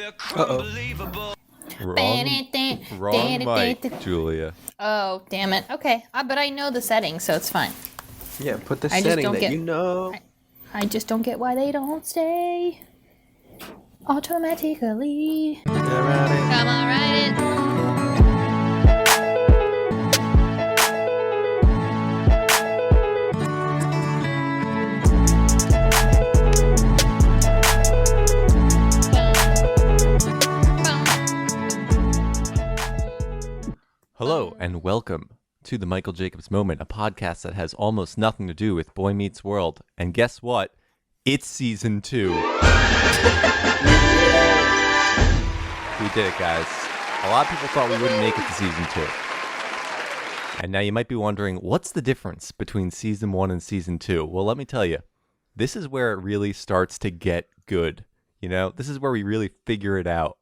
Uh-oh. Wrong mic, Julia. Oh, damn it. Okay, but I know the settings, so it's fine. Yeah, put the setting that you know. I just don't get why they don't stay automatically. Come on, write it. Hello and welcome to the Michael Jacobs Moment, a podcast that has almost nothing to do with Boy Meets World. And guess what? It's season 2. We did it, guys. A lot of people thought we wouldn't make it to season 2. And now you might be wondering, what's the difference between season 1 and season 2? Well, let me tell you. This is where it really starts to get good. You know, this is where we really figure it out.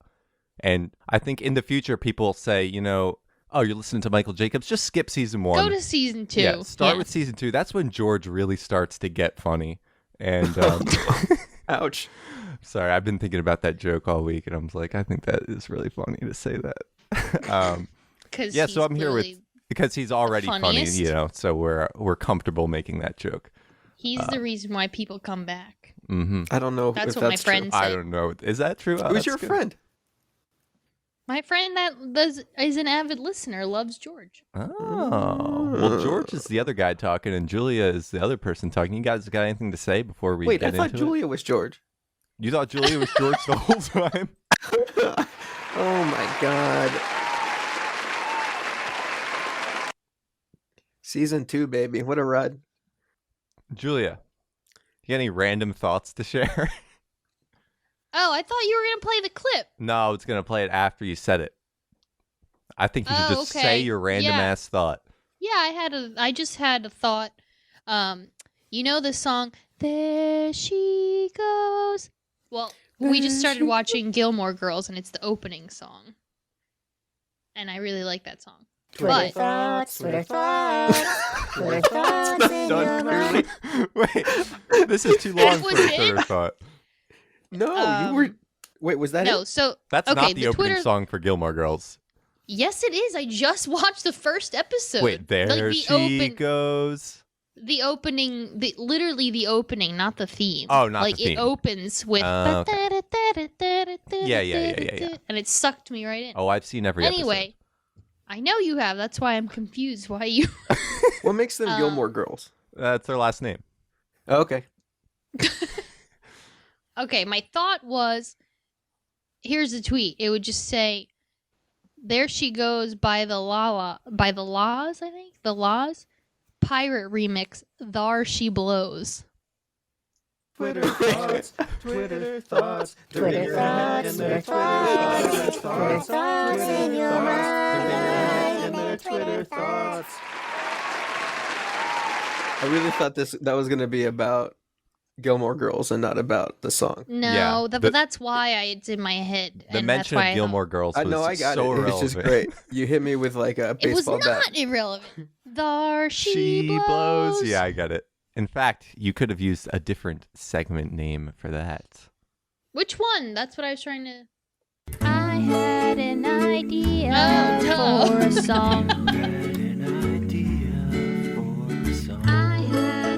And I think in the future, people say, you know, oh, you're listening to Michael Jacobs? Just skip season 1. Go to season 2. Yeah, start with season 2. That's when George really starts to get funny. And Ouch. Sorry, I've been thinking about that joke all week, and I was like, I think that is really funny to say that. Yeah, so I'm here because he's already funny, you know. So we're comfortable making that joke. He's the reason why people come back. Mm-hmm. I don't know. That's if what that's my friend said. I don't know. Is that true? Who's your friend? My friend that is an avid listener loves George. Oh. Well, George is the other guy talking, and Julia is the other person talking. You guys got anything to say before we Wait, get into it? I thought Julia was George. You thought Julia was George the whole time? Oh, my God. Season 2, baby. What a ride. Julia, you got any random thoughts to share? Oh, I thought you were going to play the clip. No, I was going to play it after you said it. I think you should just say your random-ass thought. Yeah, I just had a thought. You know the song, There She Goes? Well, we just started watching Gilmore Girls, and it's the opening song. And I really like that song. Twitter thoughts, Twitter thoughts, Twitter thoughts in your mind. Wait, this is too long for a Twitter thought. No, you were... Wait, was that no, it? So that's not the opening song for Gilmore Girls. Yes, it is. I just watched the first episode. Wait, there she goes. The opening, literally the opening, not the theme. Oh, not the theme. Like, it opens with... Okay. Yeah. And it sucked me right in. Oh, I've seen every episode. Anyway, I know you have. That's why I'm confused why you... What makes them Gilmore Girls? That's their last name. Oh, okay. Okay, my thought was... Here's the tweet. It would just say... There she goes by the Laws, I think? The Laws? Pirate remix, Thar She Blows. Twitter thoughts, Twitter thoughts, Twitter thoughts, Twitter thoughts, Twitter thoughts in your mind. Twitter thoughts. I really thought that was going to be about Gilmore Girls and not about the song. No, but that's why it's in my head. The mention of Gilmore Girls was I got so it. It's just great. You hit me with like a baseball bat. It was not irrelevant. Thar she blows. Yeah, I got it. In fact, you could have used a different segment name for that. Which one? That's what I was trying to... I had an idea for a song. I had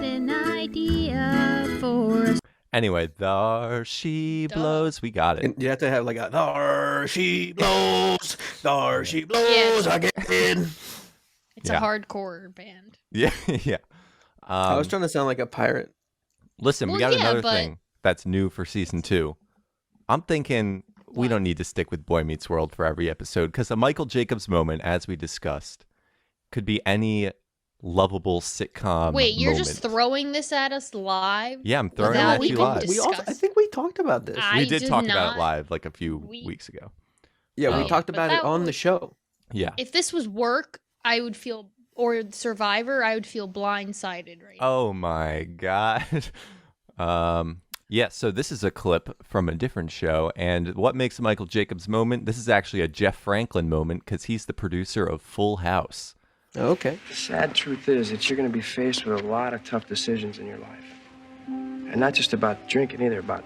an idea for a song. Anyway, Thar she blows. We got it. And you have to have like a Thar she blows again. It's a hardcore band. Yeah, yeah. I was trying to sound like a pirate. Listen, we got another thing that's new for season 2. I'm thinking we don't need to stick with Boy Meets World for every episode, because a Michael Jacobs moment, as we discussed, could be any lovable sitcom Wait, you're moment. just throwing this at us live? Yeah, I'm throwing it at you live. I think we talked about this. We did talk about it live like a few weeks ago. Yeah, we talked about it on the show. Yeah. If this was work, I would feel, or Survivor, I would feel blindsided right now. Oh my God. Yeah, so this is a clip from a different show, and what makes a Michael Jacobs moment? This is actually a Jeff Franklin moment, because he's the producer of Full House. Okay. The sad truth is that you're going to be faced with a lot of tough decisions in your life. And not just about drinking either, about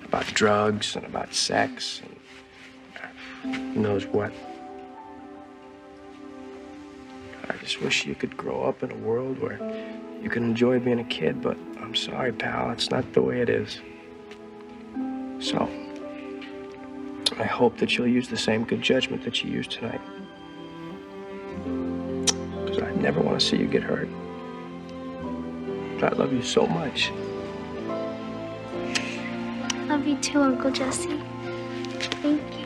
about drugs and about sex and who knows what. I just wish you could grow up in a world where you can enjoy being a kid, but I'm sorry, pal, it's not the way it is. So, I hope that you'll use the same good judgment that you used tonight. Because I never want to see you get hurt. I love you so much. Love you too, Uncle Jesse. Thank you.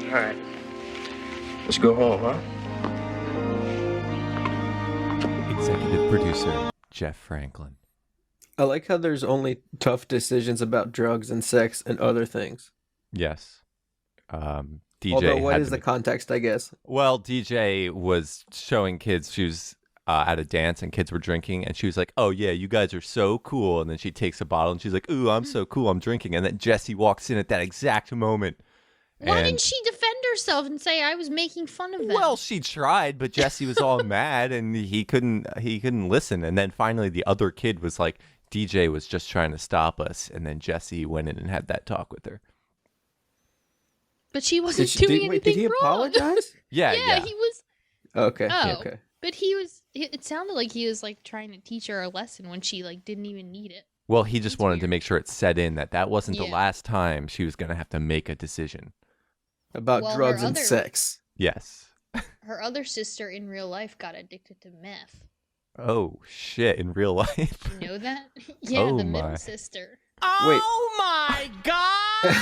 All right. Let's go home, huh? Executive producer Jeff Franklin. I like how there's only tough decisions about drugs and sex and other things. Yes. DJ. Although, what had is to the make- context, I guess? Well, DJ was showing kids. She was at a dance and kids were drinking, and she was like, "Oh yeah, you guys are so cool." And then she takes a bottle and she's like, "Ooh, I'm so cool, I'm drinking." And then Jesse walks in at that exact moment. Why and- didn't she defend herself and say I was making fun of them? Well, she tried, but Jesse was all mad, and he couldn't listen. And then finally, the other kid was like, "DJ was just trying to stop us." And then Jesse went in and had that talk with her. but she wasn't doing anything did he wrong. apologize? Yeah, He was. Okay, Oh. okay. But he was. It sounded like he was like trying to teach her a lesson when she like didn't even need it. Well, he just That's wanted to weird. make sure it set in that wasn't the Yeah. last time she was going to have to make a decision. About Well, her drugs and other- sex. Yes. Her other sister in real life got addicted to meth. Oh, shit, in real life. You know that? Yeah, Oh, the my. middle sister. Oh, my God!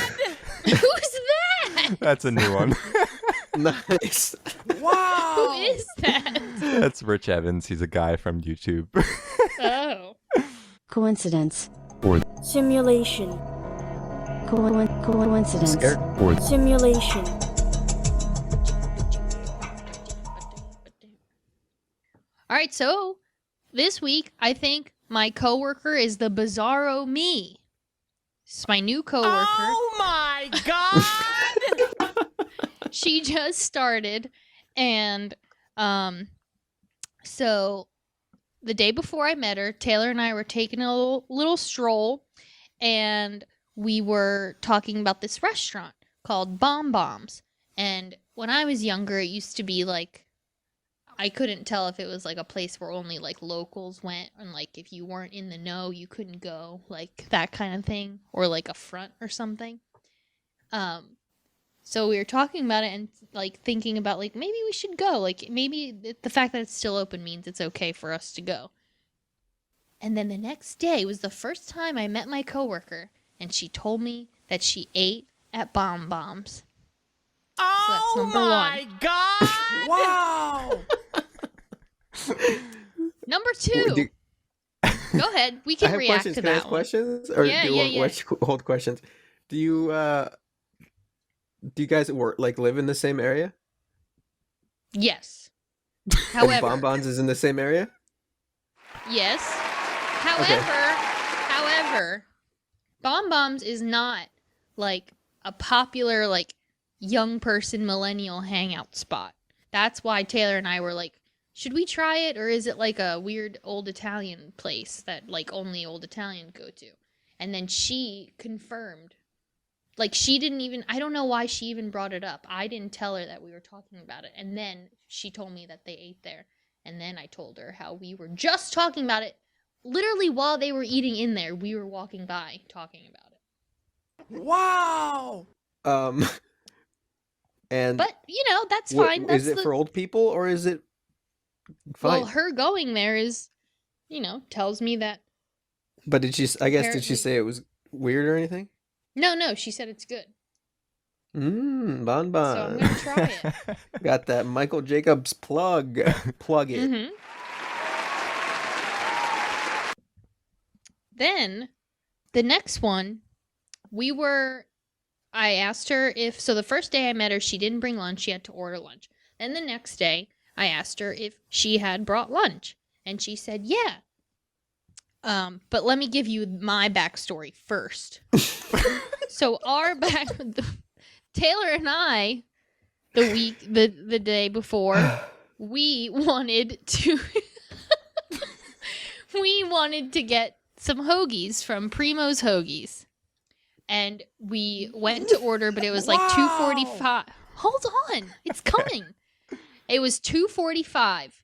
Who's that? That's a new one. Nice. Wow! Who is that? That's Rich Evans. He's a guy from YouTube. Oh. Coincidence. Simulation. Coincidence. Simulation. All right, so this week I think my coworker is the Bizarro Me. This is my new coworker. Oh my God! She just started, and so the day before I met her, Taylor and I were taking a little stroll, and we were talking about this restaurant called Bomb Bombs. And when I was younger, it used to be like, I couldn't tell if it was like a place where only like locals went, and like if you weren't in the know, you couldn't go, like that kind of thing, or like a front or something. So we were talking about it and like thinking about like maybe we should go, like maybe the fact that it's still open means it's okay for us to go. And then the next day was the first time I met my coworker, and she told me that she ate at Bomb Bombs. So that's number one. God! Wow! Number two. Go ahead. We I can have react questions. to Can I that ask one. questions? Or Yeah, do you yeah, want hold questions? Do you guys live in the same area? Yes. And However, Bonbons is in the same area? yes. However, Bomb Bombs is not like a popular like young person millennial hangout spot. That's why Taylor and I were like, should we try it, or is it like a weird old Italian place that like only old Italians go to? And then she confirmed. Like she didn't even, I don't know why she even brought it up. I didn't tell her that we were talking about it. And then she told me that they ate there. And then I told her how we were just talking about it. Literally while they were eating in there, we were walking by talking about it. Wow! And But, you know, that's what- fine. That's is it for old people or is it fine? Well, her going there is, you know, tells me that. But did she say apparently- it was weird or anything? No, she said it's good. Bonbon. So I'm going to try it. Got that Michael Jacobs plug. Plug it. Mm-hmm. Then, the next one, I asked her so the first day I met her, she didn't bring lunch. She had to order lunch. Then the next day, I asked her if she had brought lunch. And she said, yeah. But let me give you my backstory first. So Taylor and I, the day before, we wanted to get some hoagies from Primo's Hoagies. And we went to order, but it was like 2:45. Hold on. It's coming. It was 2:45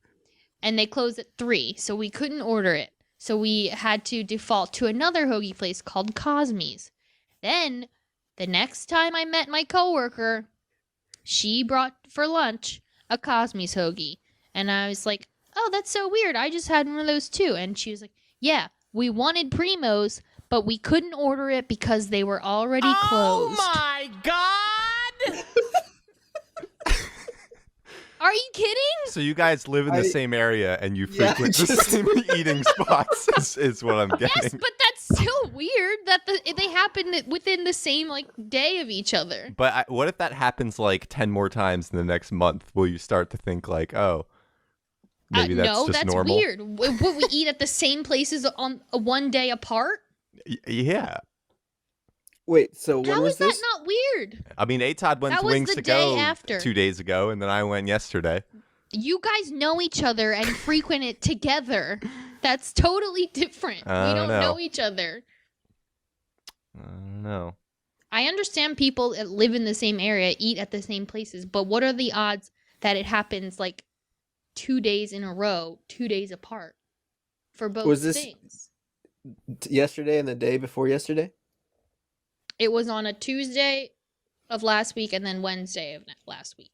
and they closed at 3, so we couldn't order it. So we had to default to another hoagie place called Cosme's. Then the next time I met my coworker, she brought for lunch a Cosme's hoagie. And I was like, "Oh, that's so weird. I just had one of those too." And she was like, "Yeah, we wanted Primo's, but we couldn't order it because they were already closed." Oh my god! Are you kidding? So you guys live in the same area and you frequent the same eating spots is what I'm getting. Yes, but that's still weird that they happen within the same like day of each other. But what if that happens like 10 more times in the next month? Will you start to think like, oh, maybe that's no, just that's normal? weird. Would we eat at the same places on one day apart? Yeah. Wait, so when How was is that this? not weird? I mean, Atod went That to was Wings the to day Go after. 2 days ago, and then I went yesterday. You guys know each other and frequent it together. That's totally different. We don't know each other. I don't know. I understand people that live in the same area eat at the same places, but what are the odds that it happens like 2 days in a row, 2 days apart for both Was this- things? Yesterday and the day before yesterday? It was on a Tuesday of last week and then Wednesday of last week.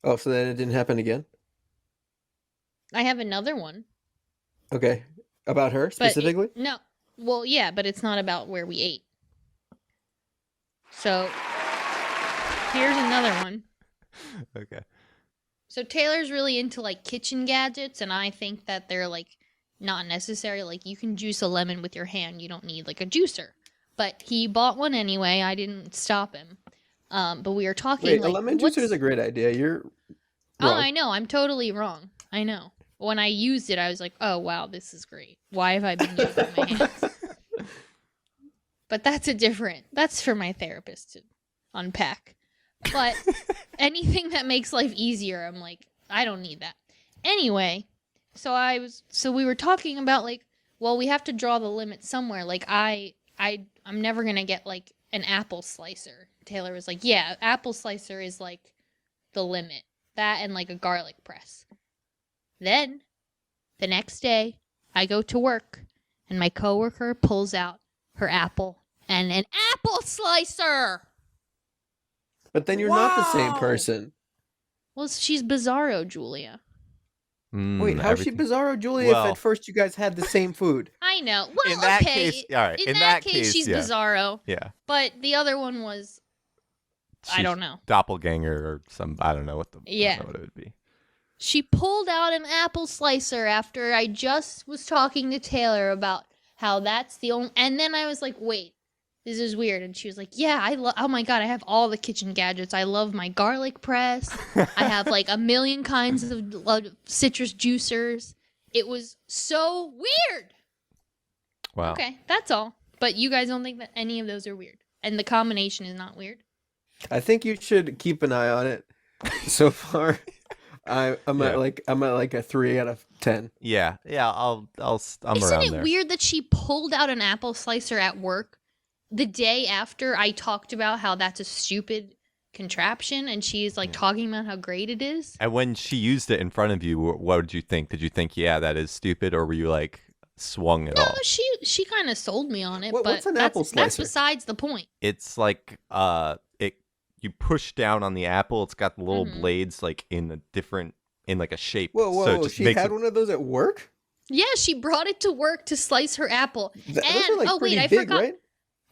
Oh, so then it didn't happen again? I have another one. Okay. About her But specifically? no. Well, yeah, but it's not about where we ate. So, here's another one. Okay. So Taylor's really into like kitchen gadgets, and I think that they're like not necessary. Like you can juice a lemon with your hand. You don't need like a juicer. But he bought one anyway. I didn't stop him. But we were talking Wait, like, a lemon juicer is a great idea. You're Oh, wrong. I know. I'm totally wrong. I know. When I used it, I was like, "Oh wow, this is great. Why have I been using my hands?" But that's for my therapist to unpack. But anything that makes life easier, I'm like, I don't need that. Anyway, so we were talking about like, well, we have to draw the limit somewhere. Like I'm never going to get like an apple slicer. Taylor was like, "Yeah, apple slicer is like the limit. That and like a garlic press." Then the next day, I go to work and my coworker pulls out her apple and an apple slicer. But then you're not the same person. Well, she's Bizarro, Julia. Wait, how's she everything- Bizarro, Julia, Well- if at first you guys had the same food? I know. Well, In that okay. case- all right, In, in that that case, case, she's yeah. Bizarro. Yeah. But the other one was, I She's don't know. Doppelganger or some, I don't know what the, I Yeah. don't know what it would be. She pulled out an apple slicer after I just was talking to Taylor about how that's the only. And then I was like, wait, this is weird. And she was like, yeah, oh my God, I have all the kitchen gadgets. I love my garlic press. I have like a million kinds of citrus juicers. It was so weird. Wow. Okay, that's all. But you guys don't think that any of those are weird. And the combination is not weird. I think you should keep an eye on it. So far, I'm Yeah. at like a 3 out of 10. Yeah. I'm Isn't around it there. weird that she pulled out an apple slicer at work the day after I talked about how that's a stupid contraption and she's like talking about how great it is? And when she used it in front of you, what did you think? Did you think, yeah, that is stupid, or were you like swung at No, all? she kind of sold me on it, What- but what's an that's, apple that's slicer? besides the point. It's like you push down on the apple. It's got the little Mhm. blades like in like a shape. Whoa, so it just she makes had it, one of those at work? Yeah, she brought it to work to slice her apple. Those And are like oh pretty wait, I big, forgot. right?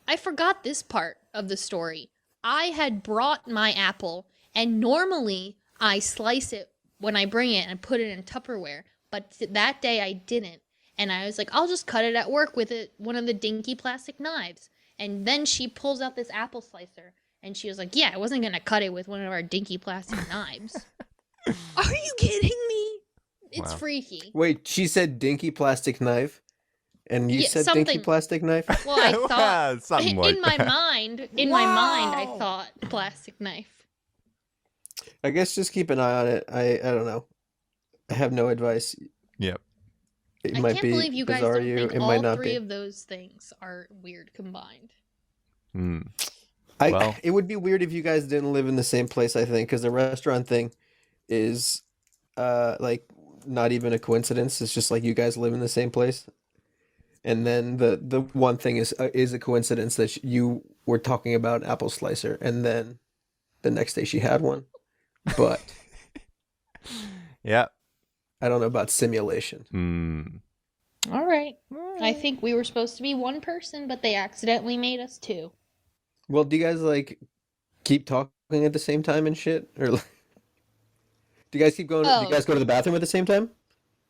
I forgot this part of the story. I had brought my apple, and normally I slice it when I bring it and put it in Tupperware. But that day I didn't, and I was like, I'll just cut it at work with one of the dinky plastic knives. And then she pulls out this apple slicer, and she was like, "Yeah, I wasn't gonna cut it with one of our dinky plastic knives." Are you kidding me? It's Wow. freaky. Wait, she said dinky plastic knife, and you Yeah, said dinky something- plastic knife? Well, I thought something in like my that. mind, I thought plastic knife. I guess just keep an eye on it. I don't know. I have no advice. Yep. It I might can't be believe you guys bizarre don't to you. think It all might not three be. of those things are weird combined. Hmm. Well- It would be weird if you guys didn't live in the same place. I think because the restaurant thing is like not even a coincidence. It's just like you guys live in the same place. And then the one thing is a coincidence that you were talking about an apple slicer, and then the next day she had one. But Yeah. I don't know about simulation. Hmm. All right. I think we were supposed to be one person, but they accidentally made us two. Well, do you guys like keep talking at the same time and shit, or like, do you guys keep going? Do you Oh. guys go to the bathroom at the same time?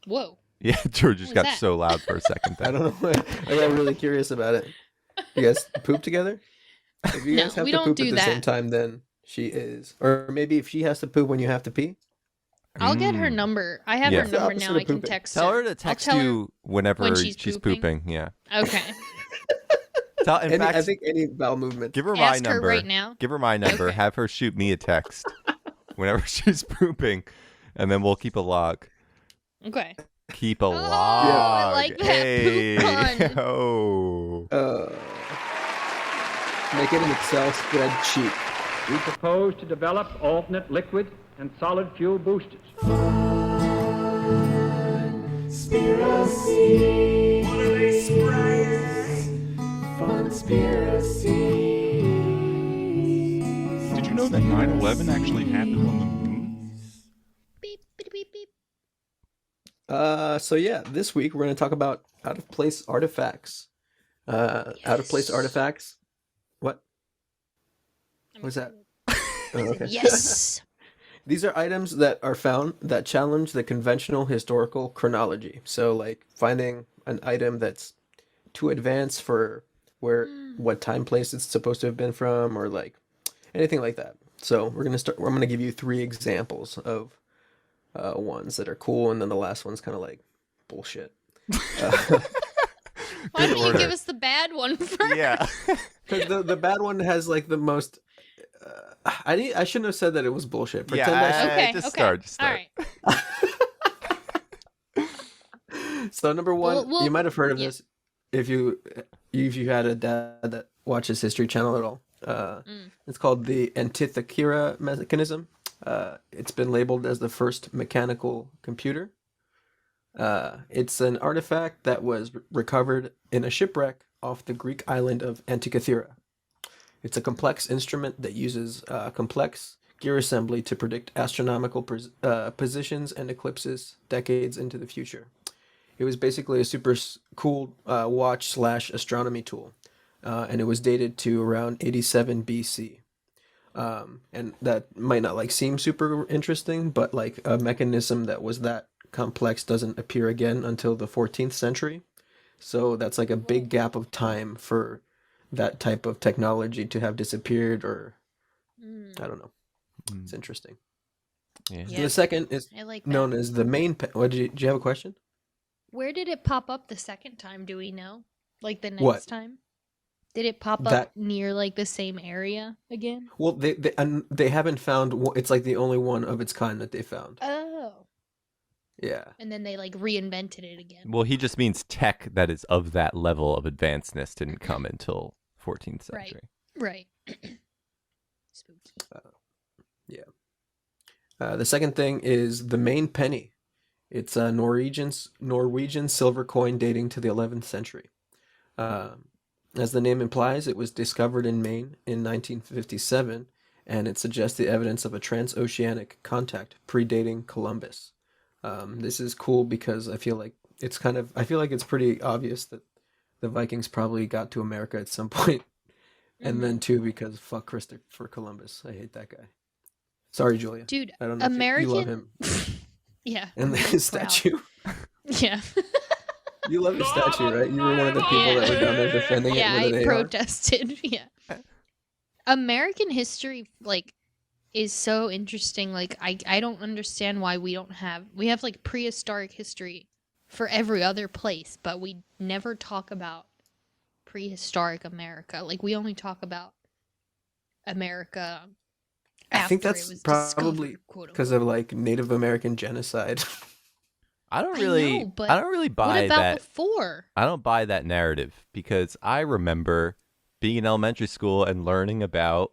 Whoa. Yeah, George just was got that? so loud for a second I there. don't know. I got really curious about it. You guys poop together? If you No, guys have we to don't poop do at the same that. time, then she is. Or maybe if she has to poop when you have to pee. I'll get her Mm. number. I have Yeah. her It's the number opposite now. of I can pooping. text Tell her. her to I'll text tell her you whenever when she's pooping. pooping. Yeah. Okay. In fact, I think any bowel movement. give her my Ask her number. right now. Give her my number. Okay. Have her shoot me a text whenever she's pooping, and then we'll keep a log. Okay. Keep a log. I like that poop Hey. pun. Oh. Make it an Excel spreadsheet. We propose to develop alternate liquid and solid fuel boosters. Did you know that 9/11 actually happened on the moon? Beep, beep, beep, beep. So yeah, this week we're going to talk about out of place artifacts. Out of place Yes. artifacts. What? I'm What's that? excited. Oh, okay. Yes. These are items that are found that challenge the conventional historical chronology. So, like finding an item that's too advanced for where what time place it's supposed to have been from, or like anything like that. So we're gonna start. I'm gonna give you 3 examples of ones that are cool, and then the last one's kind of like bullshit. Why don't you order. give us the bad one first? Yeah. Because the bad one has like the most. I shouldn't have said that it was bullshit. Yeah, Pretend I Okay. Just okay. start, just All start. right. So number one, Well, you might have heard of yeah. this if you had a dad that watches History Channel at all. It's called the Antithakira Mechanism. It's been labeled as the first mechanical computer. It's an artifact that was recovered in a shipwreck off the Greek island of Antithakira. It's a complex instrument that uses complex gear assembly to predict astronomical positions and eclipses decades into the future. It was basically a super cool watch/astronomy tool, and it was dated to around 87 BC. And that might not like seem super interesting, but like a mechanism that was that complex doesn't appear again until the 14th century. So that's like a big gap of time for that type of technology to have disappeared, or I don't know. It's interesting. Yeah. Yeah. The second is I like that. known as the main. What did you have a question? Where did it pop up the second time? Do we know? Like the next What? time? Did it pop That- up near like the same area again? Well, they haven't found. It's like the only one of its kind that they found. Oh. Yeah. And then they like reinvented it again. Well, he just means tech that is of that level of advancedness didn't come until 14th Right. century. Right. Spooky. The second thing is the main penny. It's a Norwegian silver coin dating to the 11th century. As the name implies, it was discovered in Maine in 1957, and it suggests the evidence of a transoceanic contact predating Columbus. This is cool because I feel like it's pretty obvious that the Vikings probably got to America at some point. And then too, because fuck Christopher Columbus. I hate that guy. Sorry, Julia. Dude, I don't know if you love him. Yeah. And I'm his proud. statue. Yeah. You love the statue, right? You were one of the people that were down there defending yeah, it with an I AR. protested. Yeah. American history, like, is so interesting. Like, I don't understand why we have like prehistoric history for every other place, but we never talk about prehistoric America. Like, we only talk about America I think after that's it was probably discovered, quote because of like Native American genocide. I don't I really, know, but I don't really what buy about that. before? I don't buy that narrative because I remember being in elementary school and learning about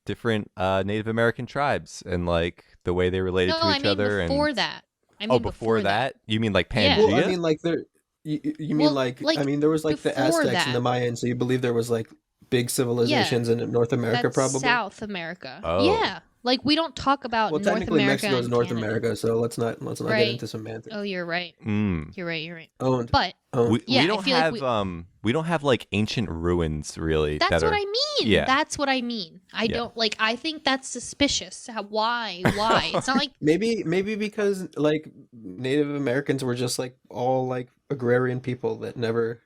different Native American tribes and like the way they related No, to I each mean other. before And that. I oh, mean before that, you mean like Yeah. Well, I Pangea? mean, like there, you mean Well, like like I mean, there was like the before Aztecs and the that. Mayans, so you believe there was like big Yeah, civilizations in North America, that's probably. South America. Oh, Yeah, like we don't talk about Well, North technically, America Mexico is and North Canada, America, so let's not get right? into semantics. Oh, you're right. mm. You're right. You're right. Owned, But owned. We yeah, I don't feel like have we don't have like ancient ruins really that that's what are I mean. yeah That's what I mean. I yeah. don't like. I think that's suspicious. Why? Why? It's not like Maybe because like Native Americans were just like all like agrarian people that never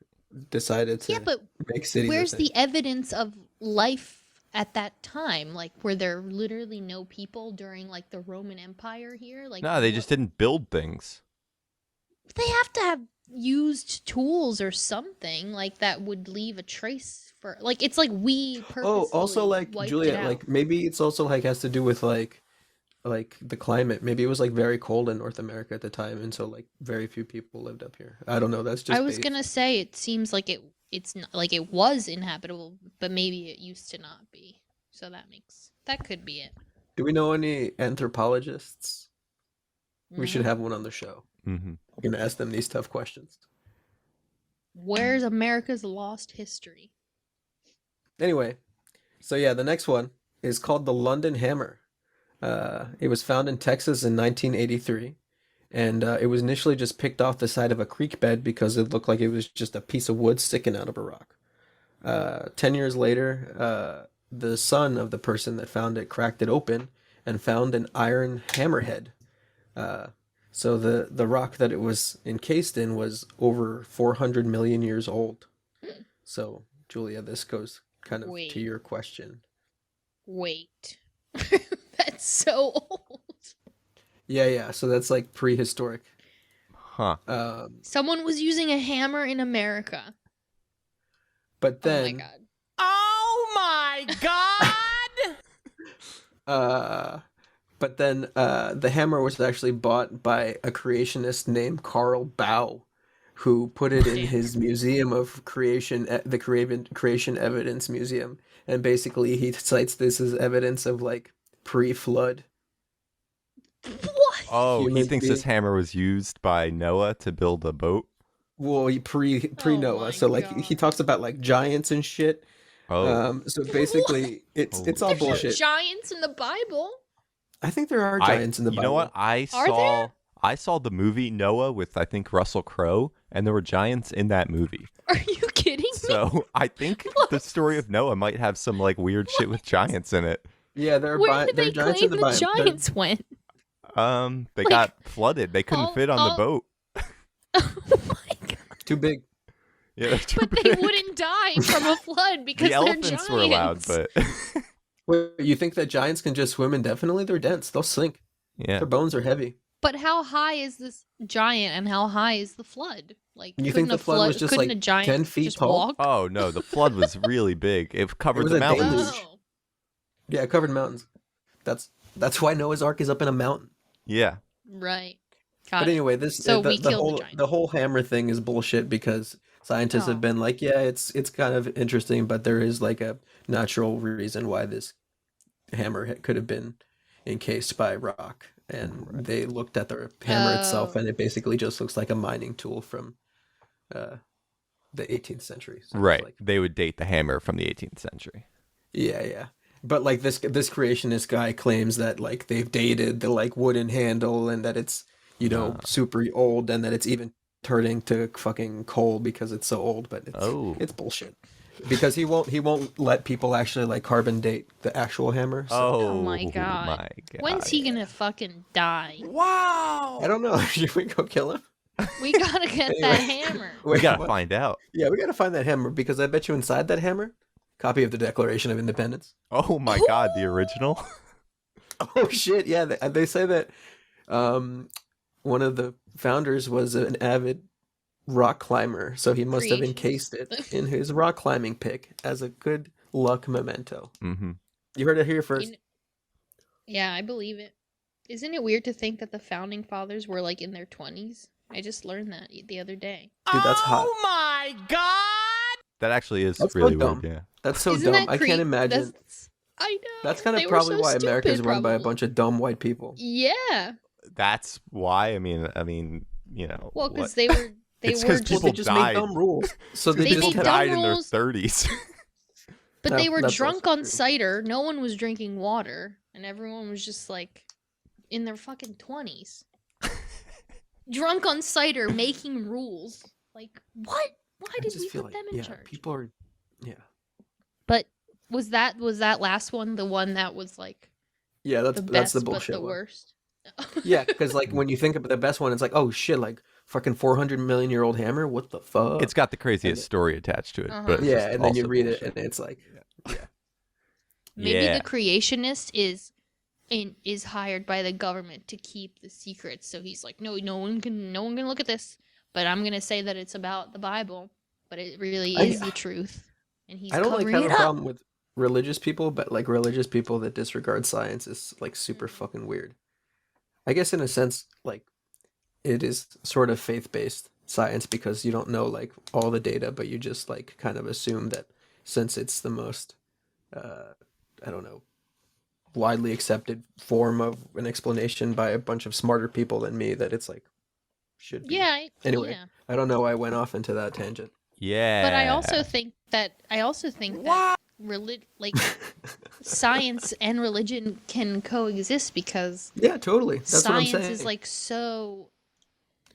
decided yeah, to but make cities a where's thing. the evidence of life at that time? Like, were there literally no people during like the Roman Empire here? Like, No, they what? just didn't build things. They have to have used tools or something like that would leave a trace for. Like, it's like we Oh, also purposefully like wiped it Juliet, out. like maybe it's also like has to do with like the climate. Maybe it was like very cold in North America at the time, and so like very few people lived up here. I don't know. That's just I was based. gonna say it seems like it's not like it was inhabitable, but maybe it used to not be. So that could be it. Do we know any anthropologists? We should No. have one on the show. Mm-hmm. We're gonna ask them these tough questions. Where's America's lost history? Anyway, so yeah, the next one is called the London Hammer. It was found in Texas in 1983, and it was initially just picked off the side of a creek bed because it looked like it was just a piece of wood sticking out of a rock. 10 years later, the son of the person that found it cracked it open and found an iron hammerhead. So the rock that it was encased in was over 400 million years old. So, Julia, this goes kind of to Wait. your question. Wait. That's so old. Yeah. So that's like prehistoric. Huh. Someone was using a hammer in America. But Oh my then, god. Oh my god! the hammer was actually bought by a creationist named Carl Baugh, who put it in Damn. his Museum of Creation, the Creation Evidence Museum, and basically he cites this as evidence of like pre-flood. What? Oh, he Humans thinks being- this hammer was used by Noah to build a boat. Well, pre Oh Noah, my so like he God. talks about like giants and shit. Oh, So basically, it's all There's no bullshit. giants in the Bible. I think there are giants in the you Bible. know what? I saw the movie Noah with I think Russell Crowe, and there were giants in that movie. Are you kidding me? So I think the story of Noah might have some like weird shit with giants in it. Yeah, there are Where did there they are giants claim in the the Bible. giants went? They Like, got flooded. They couldn't all- fit on all- the boat. Oh my god. Too big. Yeah, they're too But they big. wouldn't die from a flood because The they're elephants giants. were allowed, but Wait, you think that giants can just swim indefinitely? They're dense. They'll sink. yeah. Their bones are heavy. But how high is this giant and how high is the flood? Like, You couldn't think the a flood was just, couldn't like, a giant 10 feet just tall? walk? Oh no, the flood was really big. It covered was the a mountains. deluge. Oh. Yeah, covered in mountains. That's why Noah's Ark is up in a mountain. Yeah. Right. Got But it. anyway, this So we the killed the whole giant. the whole hammer thing is bullshit because scientists Oh. have been like, yeah, it's kind of interesting, but there is like a natural reason why this hammer could have been encased by rock, and they looked at the hammer itself, Oh. and it basically just looks like a mining tool from the 18th century. So it's Right. like- They would date the hammer from the 18th century. yeah. But like this creationist guy claims that like they've dated the like wooden handle and that it's super old and that it's even turning to fucking coal because it's so old. But it's bullshit because he won't let people actually like carbon date the actual hammer. So Oh my god. When's he gonna fucking die? Wow. I don't know. Should we go kill him? We gotta get that hammer. We Wait, gotta what? find out. Yeah, we gotta find that hammer because I bet you inside that hammer, copy of the Declaration of Independence. Oh my god, the original? Oh shit! Yeah, they say that one of the founders was an avid rock climber, so he must have Creationist. encased it in his rock climbing pick as a good luck memento. Mm-hmm. You heard it here first. You kn- Yeah, I believe it. Isn't it weird to think that the founding fathers were like in their 20s? I just learned that the other day. Dude, that's hot. Oh my god! That actually is That's so really dumb. weird. Yeah. That's so Isn't dumb. that I can't imagine. I know. That's kind They of were probably so why America is stupid, run by a probably. bunch of dumb white people. Yeah. That's why. I mean, you know. Well, because what? they were. They It's were 'cause just. people They just died. made dumb rules. So they They just People made kept- dumb died in their rules. 30s. But No, they were that's drunk also on true. cider. No one was drinking water, and everyone was just like in their fucking 20s. Drunk on cider, making rules. Like what? Why I did just we feel put like, them in yeah, charge? people are, yeah, But was that last one the one that was like yeah. the That's best the but bullshit the one. worst? Yeah, because like when you think about the best one, it's like, oh shit, like fucking 400 million-year-old hammer. What the fuck? It's got the craziest And- story attached to it, Uh-huh. but it's yeah, just and then you also read bullshit. it, and it's like, Maybe Yeah. the creationist is hired by the government to keep the secrets. So he's like, no one can look at this, but I'm gonna say that it's about the Bible, but it really is the truth, and he's I don't like covering have it a up. problem with religious people, but like religious people that disregard science is like super fucking weird. I guess in a sense, like it is sort of faith-based science because you don't know like all the data, but you just like kind of assume that since it's the most, I don't know, widely accepted form of an explanation by a bunch of smarter people than me, that it's like should be. Yeah. Anyway, Yeah. I don't know why I went off into that tangent. Yeah. But I also think that like science and religion can coexist because Yeah, totally. That's what I'm science saying. is like so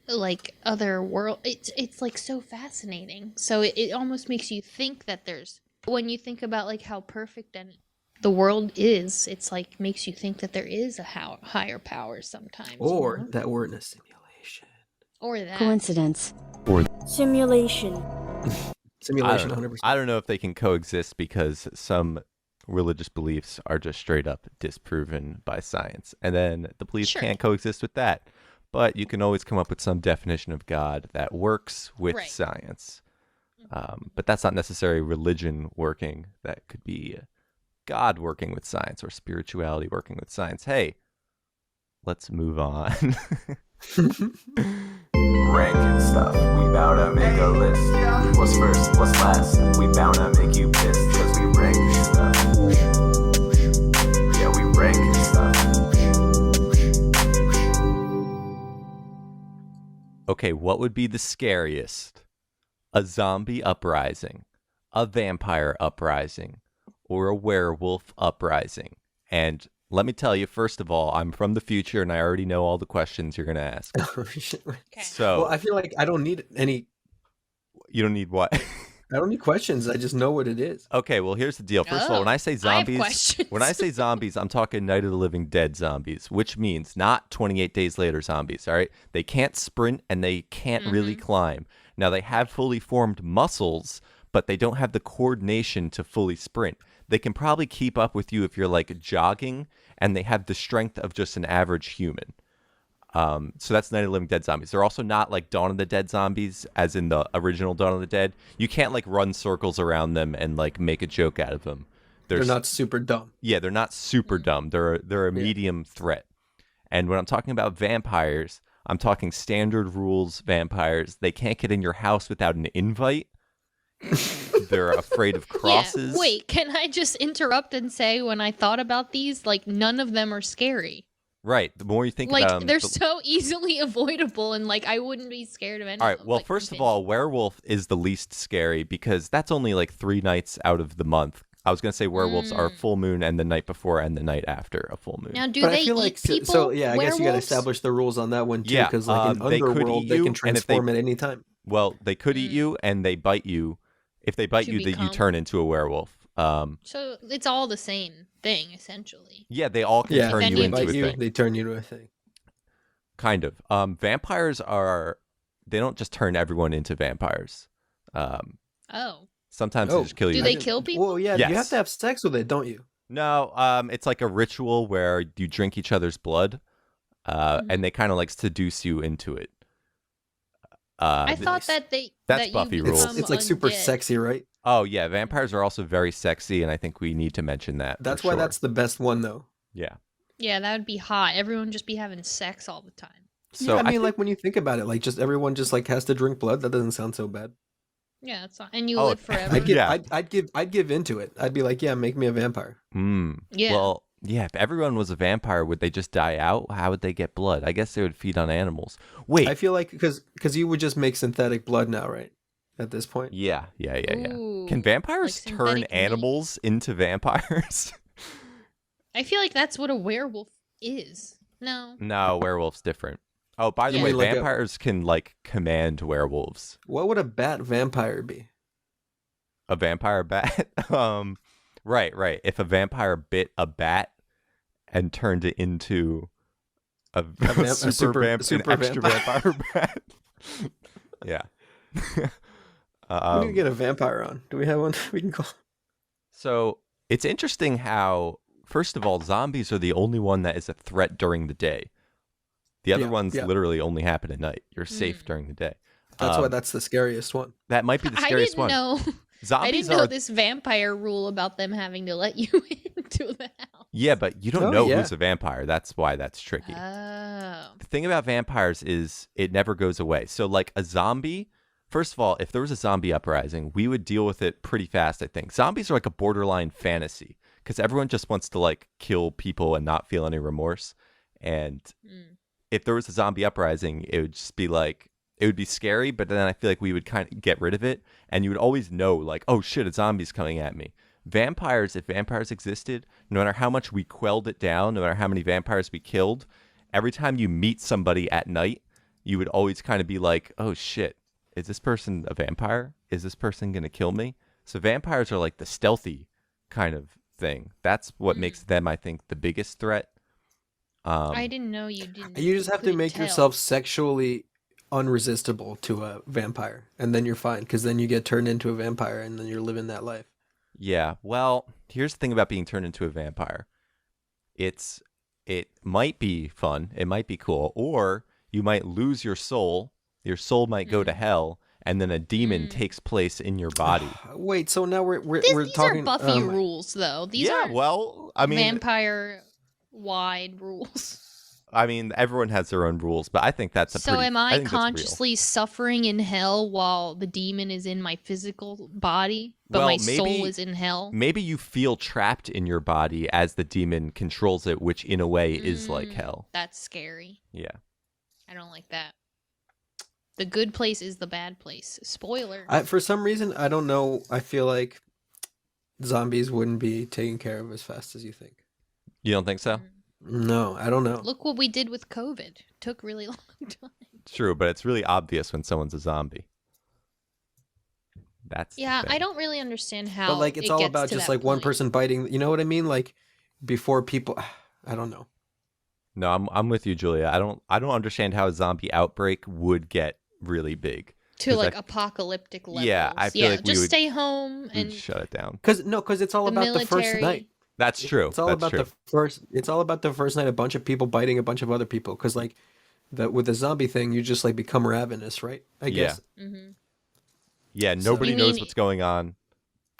like other world. It's like so fascinating. So it almost makes you think that there's when you think about like how perfect and the world is, it's like makes you think that there is a higher power sometimes. or you know? that we're in a simulation. Or that. Coincidence. Simulation. Simulation, I don't, 100%. I don't know if they can coexist because some religious beliefs are just straight up disproven by science. And then the beliefs Sure. can't coexist with that. But you can always come up with some definition of God that works with Right. science. But that's not necessarily religion working. That could be God working with science or spirituality working with science. Hey, let's move on. Ranking stuff, we bout to make a list. What's first, what's last? We bound to make you pissed, cause we rank stuff. Yeah, we rank stuff. Okay, what would be the scariest? A zombie uprising, a vampire uprising, or a werewolf uprising? And let me tell you, first of all, I'm from the future and I already know all the questions you're going to ask. Okay. So, Well, I feel like I don't need any. you don't need what? I don't need questions. I just know what it is. Okay, well, here's the deal. First of all, when I say I have zombies, questions. when I say zombies, I'm talking Night of the Living Dead zombies, which means not 28 Days Later zombies, all right? They can't sprint and they can't really climb. Now, they have fully formed muscles, but they don't have the coordination to fully sprint. They can probably keep up with you if you're like jogging, and they have the strength of just an average human. So that's Night of the Living Dead zombies. They're also not like Dawn of the Dead zombies, as in the original Dawn of the Dead. You can't like run circles around them and like make a joke out of them. They're not super dumb. Yeah, they're not super dumb. They're a medium threat. And when I'm talking about vampires, I'm talking standard rules vampires. They can't get in your house without an invite. They're afraid of crosses. Yeah, wait, can I just interrupt and say when I thought about these, like none of them are scary. Right. The more you think Like about them, they're so easily avoidable, and like I wouldn't be scared of any. all of right. them, Well, like, first of convinced. all, werewolf is the least scary because that's only like 3 nights out of the month. I was gonna say werewolves are full moon and the night before and the night after a full moon. Now, do But they I feel eat like people? so. Yeah, I guess you got to werewolves? establish the rules on that one too, Yeah, because like in they could Underworld, eat they you, can and if they- transform at any time. Well, they could eat you and they bite you. If they bite To you, you become- turn into a werewolf. So it's all the same thing, essentially. Yeah, they all can Yeah, turn Then you you into bite a you, thing. they turn you into a thing. Kind of. Vampires are. They don't just turn everyone into vampires. Oh, Sometimes they just kill you. Do they kill people? Well, yeah, you have Yes. to have sex with it, don't you? No, it's like a ritual where you drink each other's blood, and they kind of like seduce you into it. I thought that That's that you Buffy It's, rules. become it's like super undead. sexy, right? Oh yeah, vampires are also very sexy, and I think we need to mention that. That's for why sure. that's the best one, though. Yeah. Yeah, that would be hot. Everyone just be having sex all the time. So yeah, I mean, think- like when you think about it, like just everyone just like has to drink blood. That doesn't sound so bad. Yeah, it's not, and you Oh, live forever. I'd give, Yeah. I'd give into it. I'd be like, yeah, make me a vampire. Yeah. Well, yeah, if everyone was a vampire, would they just die out? How would they get blood? I guess they would feed on animals. Wait. I feel like because you would just make synthetic blood now, right? At this point. Yeah. Ooh, Can vampires like turn synthetic meat. animals into vampires? I feel like that's what a werewolf is. No. No, werewolf's different. Oh, by the Yeah. way, You mean like a- vampires can like command werewolves. What would a bat vampire be? A vampire bat? Right. If a vampire bit a bat and turned it into a super extra vampire bat. Yeah. We need to get a vampire on. Do we have one we can call? So it's interesting how, first of all, zombies are the only one that is a threat during the day. The other ones literally only happen at night. You're safe during the day. That's why that's the scariest one. That might be the scariest one. Know. Zombies I didn't know are this vampire rule about them having to let you into the house. Yeah, but you don't know who's a vampire. That's why that's tricky. Oh. The thing about vampires is it never goes away. So like a zombie, first of all, if there was a zombie uprising, we would deal with it pretty fast, I think. Zombies are like a borderline fantasy because everyone just wants to like kill people and not feel any remorse. And if there was a zombie uprising, it would just be like, it would be scary, but then I feel like we would kind of get rid of it, and you would always know, like, oh shit, a zombie's coming at me. Vampires, if vampires existed, no matter how much we quelled it down, no matter how many vampires we killed, every time you meet somebody at night, you would always kind of be like, oh shit, is this person a vampire? Is this person going to kill me? So vampires are like the stealthy kind of thing. That's what makes them, I think, the biggest threat. I didn't know you didn't. You just have to couldn't make tell. yourself sexually unresistible to a vampire, and then you're fine, because then you get turned into a vampire, and then you're living that life. Yeah, well, here's the thing about being turned into a vampire. It might be fun, it might be cool, or you might lose your soul might go to hell, and then a demon takes place in your body. Wait, so now we're These talking are Buffy rules, though. These yeah, are well, I mean, vampire-wide rules. I mean, everyone has their own rules, but I think that's a So pretty... am I I think that's real. consciously suffering in hell while the demon is in my physical body, but Well, my maybe- soul is in hell? Maybe you feel trapped in your body as the demon controls it, which in a way is like hell. That's scary. Yeah. I don't like that. The good place is the bad place. Spoiler. For some reason, I don't know, I feel like zombies wouldn't be taken care of as fast as you think. You don't think so? No, I don't know. Look what we did with COVID. Took really long time. True, but it's really obvious when someone's a zombie. That's the Yeah, thing. I don't really understand how. But like, it's it all gets about to just that like one point. person biting, you know what I mean? Like, before people, I don't know. No, I'm with you, Julia. I don't understand how a zombie outbreak would get really big. To 'Cause like I- apocalyptic levels. Yeah, I feel like we just would- stay home We'd and shut it down. Because it's all the about the first military. night. That's true. It's all That's about true. It's all about the first night. A bunch of people biting a bunch of other people. Because like, with the zombie thing, you just like become ravenous, right? I guess. Yeah, nobody You knows mean- what's going on.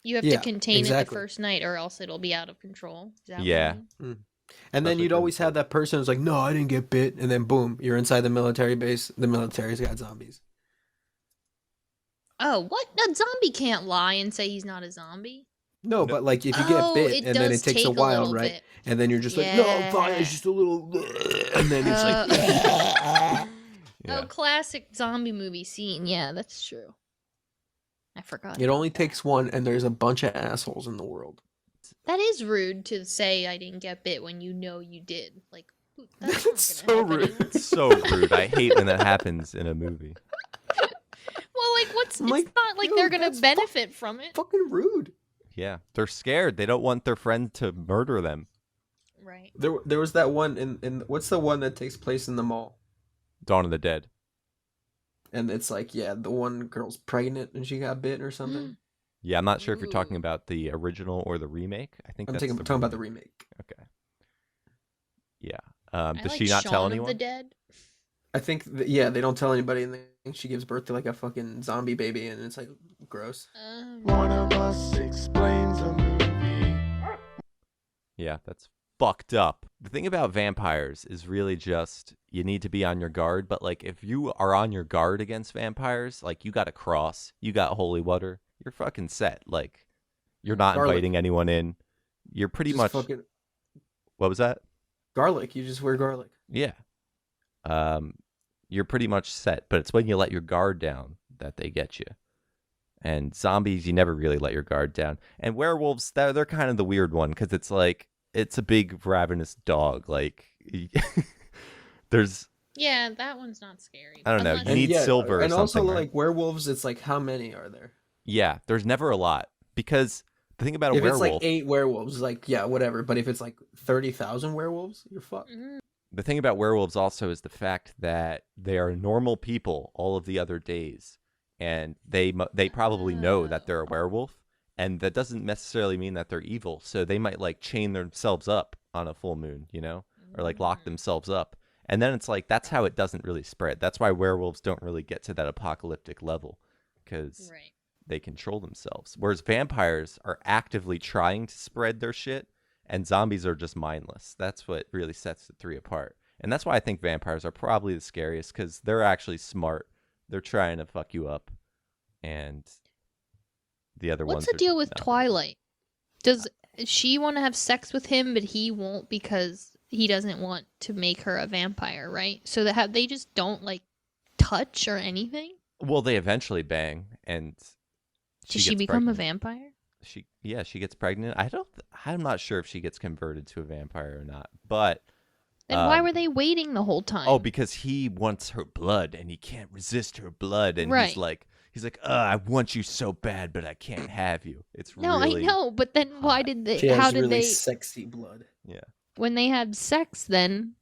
You have Yeah, to contain it exactly. the first night, or else it'll be out of control. Is that what Yeah. you mean? And then Especially you'd for always have that person who's like, "No, I didn't get bit," and then boom, you're inside the military base. The military's got zombies. Oh, what? A zombie can't lie and say he's not a zombie. No, but like if you get Oh, bit it and then does it takes take a a while, little right? bit. And then you're just like, "No, I'm fine. It's just a little," and then it's like, Yeah. Oh, classic zombie movie scene. Yeah, that's true. I forgot. it only takes one, and there's a bunch of assholes in the world. That is rude to say I didn't get bit when you know you did. Like, that's That's not gonna so help rude. anyone. It's so rude. I hate when that happens in a movie. Well, like, it's Like, not like dude, they're gonna that's benefit from it. Fucking rude. Yeah, they're scared. They don't want their friend to murder them. Right. There was that one in what's the one that takes place in the mall? Dawn of the Dead. And it's like, yeah, the one girl's pregnant and she got bit or something. Yeah, I'm not sure if you're talking Ooh. about the original or the remake. I think I'm that's talking about the remake. Okay. Yeah. I Does like she not Shaun tell of anyone? the Dead. I think, yeah, they don't tell anybody, and then she gives birth to like a fucking zombie baby, and it's like gross. One of us explains a movie. Yeah, that's fucked up. The thing about vampires is really just you need to be on your guard. But like if you are on your guard against vampires, like you got a cross, you got holy water, you're fucking set. Like you're not inviting anyone in. You're pretty Just much. fucking What was that? garlic. You just wear garlic. Yeah. You're pretty much set. But it's when you let your guard down that they get you. And zombies, you never really let your guard down. And werewolves, they're kind of the weird one because it's like it's a big ravenous dog. Like there's. Yeah, that one's not scary. I don't know. Unless- You need silver or and also something, right? like werewolves. It's like how many are there? Yeah, there's never a lot because the thing about a If werewolf. it's like 8 werewolves, like yeah, whatever. But if it's like 30,000 werewolves, you're fucked. The thing about werewolves also is the fact that they are normal people all of the other days, and they probably know that they're a werewolf, and that doesn't necessarily mean that they're evil. So they might like chain themselves up on a full moon, you know, or like lock themselves up, and then it's like that's how it doesn't really spread. That's why werewolves don't really get to that apocalyptic level because they control themselves, whereas vampires are actively trying to spread their shit. And zombies are just mindless. That's what really sets the three apart. And that's why I think vampires are probably the scariest, because they're actually smart. They're trying to fuck you up. And the other ones What's the are deal with nothing. Twilight? Does she want to have sex with him, but he won't because he doesn't want to make her a vampire, right? So they just don't like touch or anything? Well, they eventually bang, and Does she gets become a pregnant. vampire? She gets pregnant. I'm not sure if she gets converted to a vampire or not, but Then why were they waiting the whole time? oh, because he wants her blood and he can't resist her blood, and Right. he's like, I want you so bad, but I can't have you. It's No, really I know, but then why did they? She How has did really they? sexy blood. Yeah, When they had sex, then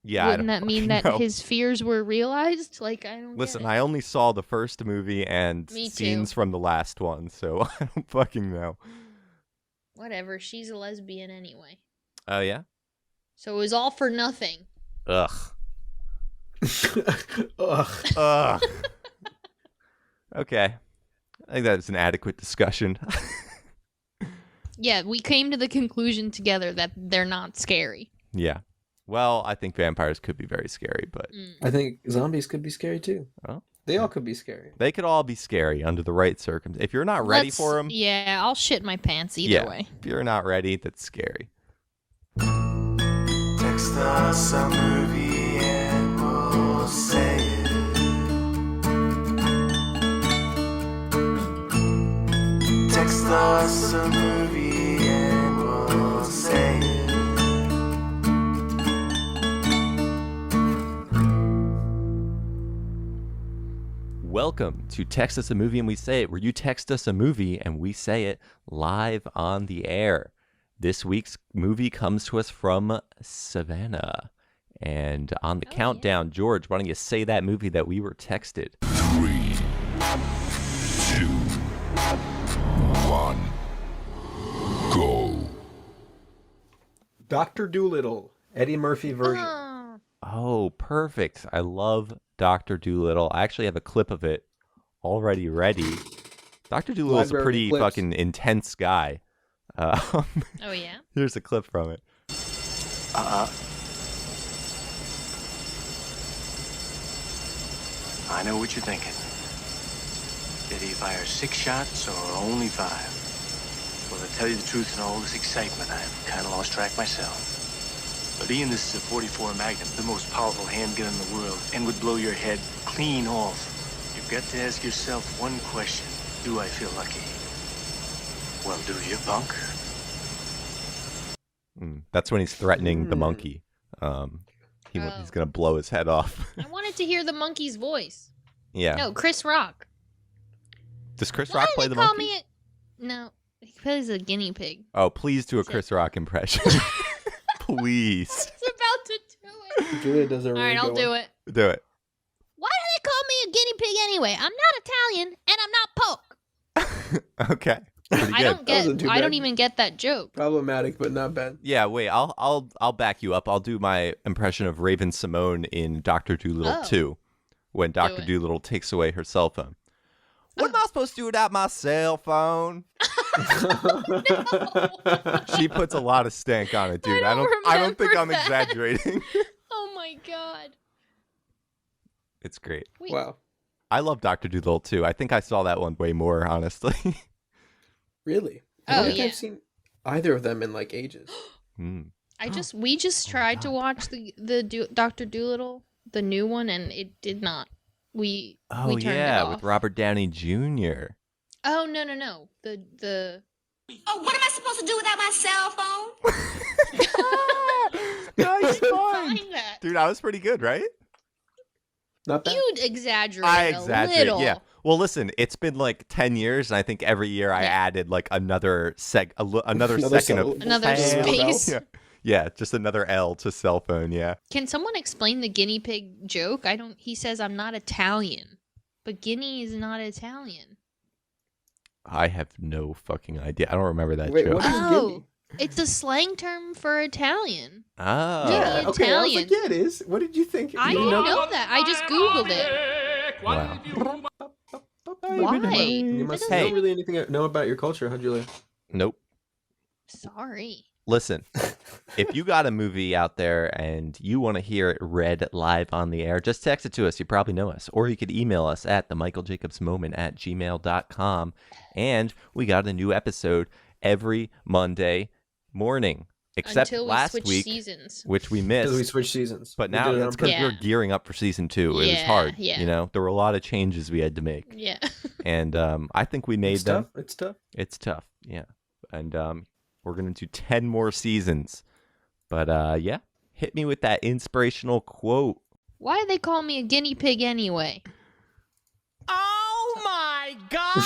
yeah. wouldn't that mean that know. his fears were realized? Like I don't. Listen, get it. I only saw the first movie and Me scenes too. from the last one, so I don't fucking know. Whatever. She's a lesbian anyway, Oh yeah. so it was all for nothing. Ugh. Ugh. Ugh. Okay. I think that's an adequate discussion. Yeah, we came to the conclusion together that they're not scary. Yeah. Well, I think vampires could be very scary, but I think zombies could be scary too. Oh. They all could be scary. they could all be scary under the right circumstances. If you're not ready for them, Yeah, I'll shit my pants either way. If you're not ready, that's scary. Text us a movie and we'll say it. Text us a movie and we'll say it. Welcome to Text Us a Movie and We Say It, where you text us a movie and we say it live on the air. This week's movie comes to us from Savannah. And on the countdown, George, why don't you say that movie that we were texted? 3, 2, 1, go. Dr. Dolittle, Eddie Murphy version. Oh, perfect. I love Dr. Dolittle. I actually have a clip of it already ready. Dr. Dolittle's a Library pretty clips. fucking intense guy. Oh yeah. Here's a clip from it. I know what you're thinking. Did he fire 6 shots or only 5? Well, to tell you the truth, in all this excitement, I've kind of lost track myself. But Ian, this is a 44 Magnum, the most powerful handgun in the world, and would blow your head clean off. You've got to ask yourself one question. Do I feel lucky? Well, do you, punk? That's when he's threatening the monkey. He's going to blow his head off. I wanted to hear the monkey's voice. Yeah. No, Chris Rock. Does Chris Why Rock did play they the call monkey? me No, he plays a guinea pig. Oh, please do a Chris Rock impression. Please. I was about to do it. Julia does a All really right, I'll good do one. it. Do it. Why do they call me a guinea pig anyway? I'm not Italian and I'm not poke. Okay. Pretty I good. don't wasn't too I don't bad. even get that joke. Problematic, but not bad. Yeah, wait. I'll back you up. I'll do my impression of Raven Simone in Dr. Dolittle 2, when Dr. it. Dolittle takes away her cell phone. What am I supposed to do without my cell phone? She puts a lot of stank on it, dude. I don't think I'm exaggerating. Oh my god. It's great. Wait. Wow. I love Dr. Dolittle too. I think I saw that one way more, honestly. Really? I don't think I've seen either of them in like ages. We just tried to watch the Dr. Dolittle, the new one, and it did not. We turned it off. With Robert Downey Jr. Oh no. The Oh, what am I supposed to do without my cell phone? Nice find that. Dude, I was pretty good, right? Not bad. You'd exaggerate I a exaggerate, little. yeah. Well, listen, it's been like 10 years, and I think every year I added like another second of Another space. Yeah, just another L to cell phone, yeah. Can someone explain the guinea pig joke? He says I'm not Italian, but Guinea is not Italian. I have no fucking idea. I don't remember that Wait, joke. what is Guinea? It's a slang term for Italian. Oh. Yeah, okay. I was Italian. like, yeah, it is. What did you think? I You didn't know that. I just Googled it. Wow. Why? You must Hey. don't really know about your culture, huh, Julia? Nope. Sorry. Listen, if you got a movie out there and you want to hear it read live on the air, just text it to us. You probably know us. Or you could email us at themichaeljacobsmoment@gmail.com. And we got a new episode every Monday morning. Except Until we last switch week, seasons. which we missed. Because we switched seasons. But We now did it that's on because purpose. we were gearing up for season 2. It was Yeah, hard. yeah. You know, there were a lot of changes we had to make. Yeah. And I think we made It's them. tough. It's tough. It's tough, yeah. And we're going to do 10 more seasons. But yeah, hit me with that inspirational quote. Why do they call me a guinea pig anyway? Oh my God!